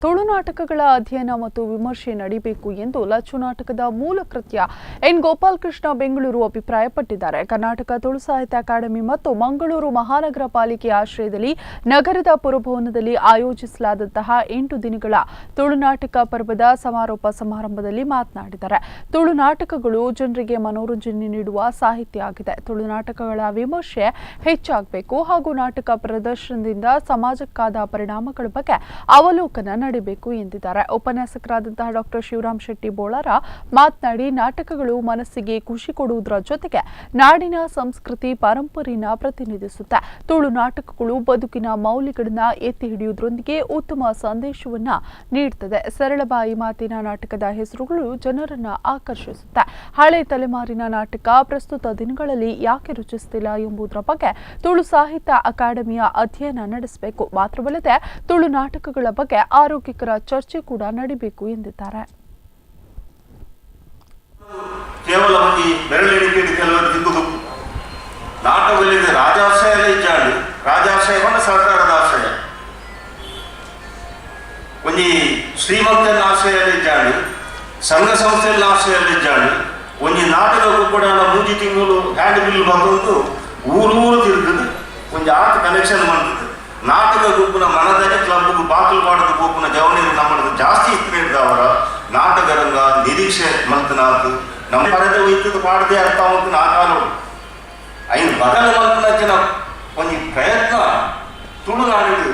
ತುಳುನಾಟಕಗಳ ಅಧ್ಯಯನ ಮತ್ತು ವಿಮರ್ಶೆ ನಡೆಯಬೇಕು ಎಂದು ಲಚ್ಚು ನಾಟಕದ ಮೂಲ ಕೃತ್ಯ ಎನ್ ಗೋಪಾಲಕೃಷ್ಣ ಬೆಂಗಳೂರು ಅಭಿಪ್ರಾಯಪಟ್ಟಿದ್ದಾರೆ. ಕರ್ನಾಟಕ ತುಳು ಸಾಹಿತ್ಯ ಅಕಾಡೆಮಿ ಮತ್ತು ಮಂಗಳೂರು ಮಹಾನಗರ ಪಾಲಿಕೆ ಆಶ್ರಯದಲ್ಲಿ ನಗರದ ಪುರಭವನದಲ್ಲಿ ಆಯೋಜಿಸಲಾದಂತಹ 8 ದಿನಗಳ ತುಳುನಾಟಕ ಪರ್ವದ ಸಮಾರೋಪ ಸಮಾರಂಭದಲ್ಲಿ ಮಾತನಾಡಿದ್ದಾರೆ. ತುಳುನಾಟಕಗಳು ಜನರಿಗೆ ಮನೋರಂಜನೆ ನೀಡುವ ಸಾಹಿತ್ಯ ಆಗಿದೆ. ತುಳುನಾಟಕಗಳ ವಿಮರ್ಶೆ ಹೆಚ್ಚಾಗಬೇಕು ಹಾಗೂ ನಾಟಕ ಪ್ರದರ್ಶನದಿಂದ ಸಮಾಜಕ್ಕಾದ ಪರಿಣಾಮಗಳ ಬಗ್ಗೆ ಅವಲೋಕನ ನಡೆಯಬೇಕು ಎಂದಿದ್ದಾರೆ. ಉಪನ್ಯಾಸಕರಾದಂತಹ ಡಾಕ್ಟರ್ ಶಿವರಾಮ್ ಶೆಟ್ಟಿ ಬೋಳಾರ ಮಾತನಾಡಿ, ನಾಟಕಗಳು ಮನಸ್ಸಿಗೆ ಖುಷಿ ಕೊಡುವುದರ ಜೊತೆಗೆ ನಾಡಿನ ಸಂಸ್ಕೃತಿ ಪರಂಪರೆಯನ್ನು ಪ್ರತಿನಿಧಿಸುತ್ತೆ. ತುಳು ನಾಟಕಗಳು ಬದುಕಿನ ಮೌಲ್ಯಗಳನ್ನ ಎತ್ತಿ ಹಿಡಿಯುವುದರೊಂದಿಗೆ ಉತ್ತಮ ಸಂದೇಶವನ್ನ ನೀಡುತ್ತದೆ. ಸರಳಬಾಯಿ ಮಾತಿನ ನಾಟಕದ ಹೆಸರುಗಳು ಜನರನ್ನ ಆಕರ್ಷಿಸುತ್ತೆ. ಹಳೆ ತಲೆಮಾರಿನ ನಾಟಕ ಪ್ರಸ್ತುತ ದಿನಗಳಲ್ಲಿ ಯಾಕೆ ರುಚಿಸುತ್ತಿಲ್ಲ ಎಂಬುದರ ಬಗ್ಗೆ ತುಳು ಸಾಹಿತ್ಯ ಅಕಾಡೆಮಿಯ ಅಧ್ಯಯನ ನಡೆಸಬೇಕು. ಮಾತ್ರವಲ್ಲದೆ ತುಳು ನಾಟಕಗಳ ಬಗ್ಗೆ ಆರೋಗ್ಯಕರ ಚರ್ಚೆ ಕೂಡ ನಡೆಯಬೇಕು ಎಂದಿದ್ದಾರೆ. ಕೇವಲ ಒಂದು ಬೆರಳೆಣಿಕೆ ಕೆಲವರು ನಾಟಕದಲ್ಲಿ ರಾಜಾಶ್ರಯ ಇದ್ದಾಳೆ. ರಾಜಾಶ್ರಯವನ್ನು ಸರ್ಕಾರದ ಆಶ್ರಯ. ಒಂದು ಶ್ರೀಮಂತನ ಆಶ್ರಯದಲ್ಲಿದ್ದಾಳೆ, ಸಂಘ ಸಂಸ್ಥೆಯಲ್ಲಿ ಆಶ್ರಯದಲ್ಲಿದ್ದಾಳೆ. ಒಂದು ನಾಟಕಕ್ಕೂ ಕೂಡ ಮೂಜಿ ತಿಂಗಳು ಹ್ಯಾಂಡ್ ಬಿಲ್ ಬಂದು ಊರೂರು ತಿರುಗಿದೆ. ಒಂದು ಆರ್ಟ್ ಕಲೆಕ್ಷನ್ ಮಾಡ್ತದೆ. ನಾಟಕ ಗುಂಪಿನ ಮನದಲ್ಲಿ ಕ್ಲಬ್ಗೂ ಬಾಕಲು ಮಾಡೋದು ಗುಂಪಿನ ಜವನಿಗೆ ನಮ್ಮದು ಜಾಸ್ತಿ ಇತ್ತು. ಅವರ ನಾಟಕ ರಂಗ ನಿರೀಕ್ಷೆ ಮಲ್ತನಾಥ್ ನಮ್ಮ ಪರದೆ ಇದ್ದದ್ದು ಮಾಡದೆ ಅರ್ಥ ಅಂತ ನಾಕಾಲು ಐದು ಬಗಲ ಮಲ್ತನ ಒಂದು ಪ್ರಯತ್ನ ತುಳುನಾಡಿದು